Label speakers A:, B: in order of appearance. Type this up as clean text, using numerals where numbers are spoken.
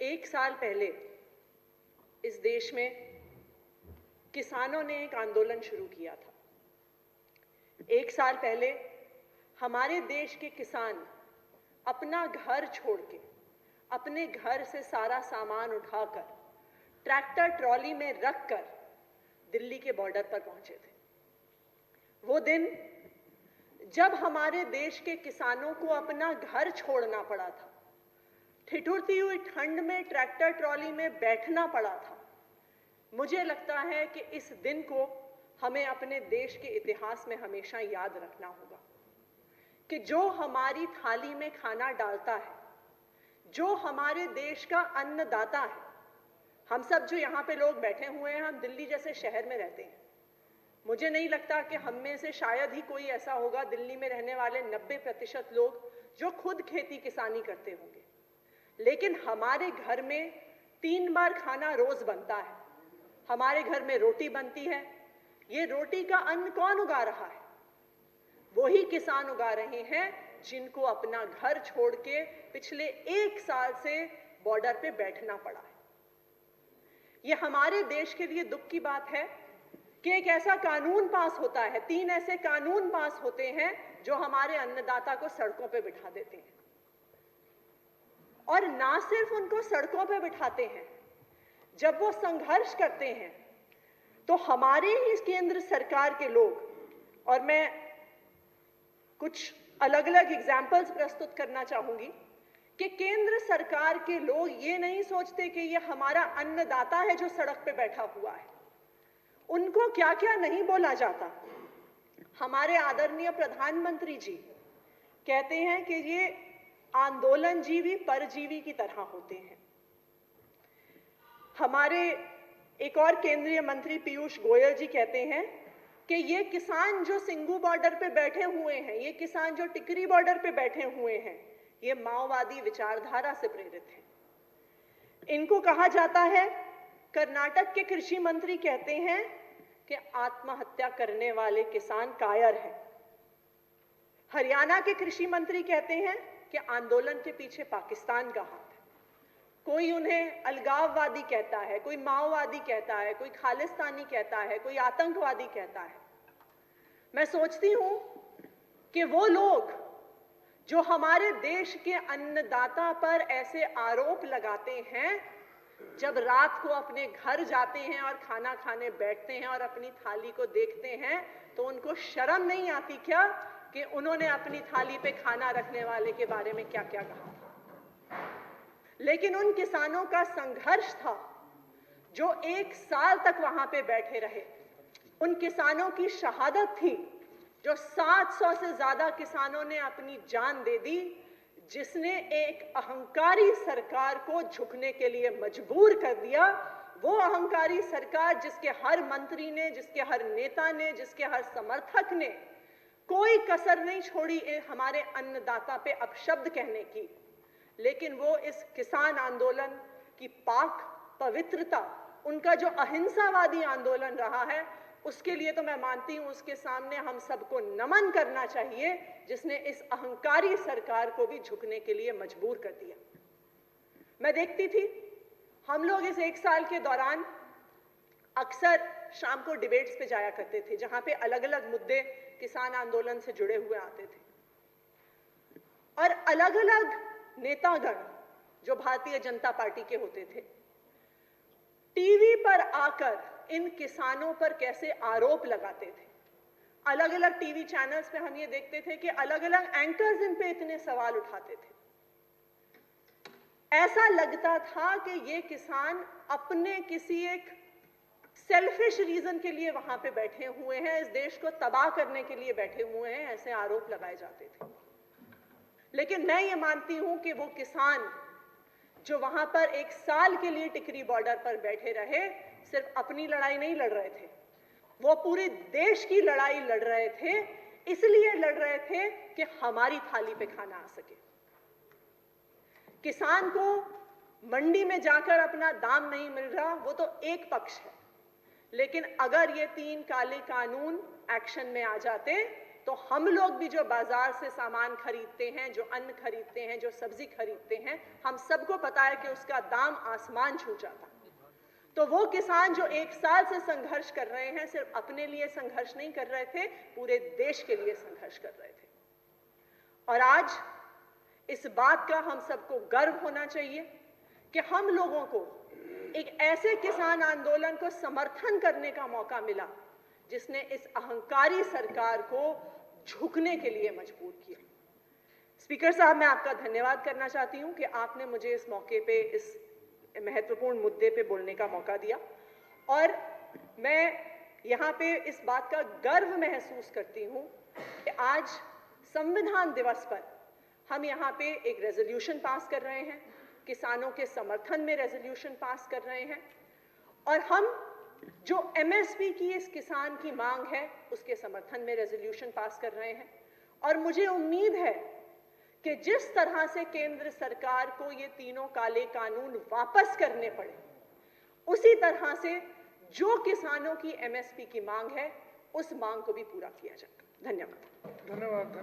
A: एक साल पहले इस देश में किसानों ने एक आंदोलन शुरू किया था। एक साल पहले हमारे देश के किसान अपना घर छोड़ के, अपने घर से सारा सामान उठाकर ट्रैक्टर ट्रॉली में रखकर दिल्ली के बॉर्डर पर पहुंचे थे। वो दिन जब हमारे देश के किसानों को अपना घर छोड़ना पड़ा था, ठिठुरती हुई ठंड में ट्रैक्टर ट्रॉली में बैठना पड़ा था, मुझे लगता है कि इस दिन को हमें अपने देश के इतिहास में हमेशा याद रखना होगा कि जो हमारी थाली में खाना डालता है, जो हमारे देश का अन्नदाता है, हम सब जो यहाँ पे लोग बैठे हुए हैं, हम दिल्ली जैसे शहर में रहते हैं। मुझे नहीं लगता कि हम में से शायद ही कोई ऐसा होगा दिल्ली में रहने वाले 90% लोग जो खुद खेती किसानी करते होंगे, लेकिन हमारे घर में 3 बार खाना रोज बनता है। हमारे घर में रोटी बनती है। ये रोटी का अन्न कौन उगा रहा है? वही किसान उगा रहे हैं जिनको अपना घर छोड़ के पिछले 1 साल से बॉर्डर पे बैठना पड़ा है। ये हमारे देश के लिए दुख की बात है कि एक ऐसा कानून पास होता है, 3 ऐसे कानून पास होते हैं जो हमारे अन्नदाता को सड़कों पे बिठा देते हैं। और ना सिर्फ उनको सड़कों पे बिठाते हैं, जब वो संघर्ष करते हैं तो हमारे ही केंद्र सरकार के लोग, और मैं कुछ अलग अलग एग्जाम्पल्स प्रस्तुत करना चाहूंगी कि केंद्र सरकार के लोग ये नहीं सोचते कि ये हमारा अन्नदाता है जो सड़क पे बैठा हुआ है। उनको क्या क्या नहीं बोला जाता। हमारे आदरणीय प्रधानमंत्री जी कहते हैं कि ये आंदोलनजीवी परजीवी की तरह होते हैं। हमारे एक और केंद्रीय मंत्री पीयूष गोयल जी कहते हैं कि ये किसान जो सिंगू बॉर्डर पे बैठे हुए हैं, ये किसान जो टिकरी बॉर्डर पे बैठे हुए हैं, ये माओवादी विचारधारा से प्रेरित हैं। इनको कहा जाता है, कर्नाटक के कृषि मंत्री कहते हैं कि आत्महत्या करने वाले किसान कायर हैं। हरियाणा के कृषि मंत्री कहते हैं कि आंदोलन के पीछे पाकिस्तान का हाथ है। कोई उन्हें अलगाववादी कहता है, कोई माओवादी कहता है, कोई खालिस्तानी कहता है, कोई आतंकवादी कहता है। मैं सोचती हूं कि वो लोग जो हमारे देश के अन्नदाता पर ऐसे आरोप लगाते हैं, जब रात को अपने घर जाते हैं और खाना खाने बैठते हैं और अपनी थाली को देखते हैं, तो उनको शर्म नहीं आती क्या कि उन्होंने अपनी थाली पे खाना रखने वाले के बारे में क्या क्या कहा था। लेकिन उन किसानों का संघर्ष था जो 1 साल तक वहां पे बैठे रहे। उन किसानों की शहादत थी जो 700 से ज्यादा किसानों ने अपनी जान दे दी, जिसने एक अहंकारी सरकार को झुकने के लिए मजबूर कर दिया। वो अहंकारी सरकार जिसके हर मंत्री ने, जिसके हर नेता ने, जिसके हर समर्थक ने कोई कसर नहीं छोड़ी हमारे अन्नदाता पे अपशब्द कहने की। लेकिन वो इस किसान आंदोलन की पाक पवित्रता, उनका जो अहिंसावादी आंदोलन रहा है, उसके लिए तो मैं मानती हूं उसके सामने हम सबको नमन करना चाहिए, जिसने इस अहंकारी सरकार को भी झुकने के लिए मजबूर कर दिया। मैं देखती थी हम लोग इस 1 साल के दौरान अक्सर शाम को डिबेट्स पे जाया करते थे, जहां पे अलग अलग मुद्दे किसान आंदोलन से जुड़े हुए आते थे, और अलग अलग नेतागण जो भारतीय जनता पार्टी के होते थे, टीवी पर आकर इन किसानों पर कैसे आरोप लगाते थे। अलग अलग टीवी चैनल्स पे हम ये देखते थे कि अलग अलग एंकर्स इन पे इतने सवाल उठाते थे। ऐसा लगता था कि ये किसान अपने किसी एक सेल्फिश रीजन के लिए वहां पे बैठे हुए हैं, इस देश को तबाह करने के लिए बैठे हुए हैं, ऐसे आरोप लगाए जाते थे। लेकिन मैं ये मानती हूं कि वो किसान जो वहां पर 1 साल के लिए टिकरी बॉर्डर पर बैठे रहे, सिर्फ अपनी लड़ाई नहीं लड़ रहे थे, वो पूरे देश की लड़ाई लड़ रहे थे। इसलिए लड़ रहे थे कि हमारी थाली पे खाना आ सके। किसान को मंडी में जाकर अपना दाम नहीं मिल रहा, वो तो एक पक्ष है, लेकिन अगर ये 3 काले कानून एक्शन में आ जाते तो हम लोग भी जो बाजार से सामान खरीदते हैं, जो अन्न खरीदते हैं, जो सब्जी खरीदते हैं, हम सबको पता है कि उसका दाम आसमान छू जाता। तो वो किसान जो 1 साल से संघर्ष कर रहे हैं, सिर्फ अपने लिए संघर्ष नहीं कर रहे थे, पूरे देश के लिए संघर्ष कर रहे थे। और आज इस बात का हम सबको गर्व होना चाहिए कि हम लोगों को एक ऐसे किसान आंदोलन को समर्थन करने का मौका मिला जिसने इस अहंकारी सरकार को झुकने के लिए मजबूर किया। स्पीकर साहब, मैं आपका धन्यवाद करना चाहती हूं कि आपने मुझे इस मौके पे, इस महत्वपूर्ण मुद्दे पे बोलने का मौका दिया। और मैं यहाँ पे इस बात का गर्व महसूस करती हूँ कि आज संविधान दिवस पर हम यहाँ पे एक रेजोल्यूशन पास कर रहे हैं, किसानों के समर्थन में रेजोल्यूशन पास कर रहे हैं, और हम जो एमएसपी की इस किसान की मांग है उसके समर्थन में रेजोल्यूशन पास कर रहे हैं। और मुझे उम्मीद है कि जिस तरह से केंद्र सरकार को ये तीनों काले कानून वापस करने पड़े, उसी तरह से जो किसानों की एमएसपी की मांग है उस मांग को भी पूरा किया जाएगा। धन्यवाद।
B: धन्यवाद।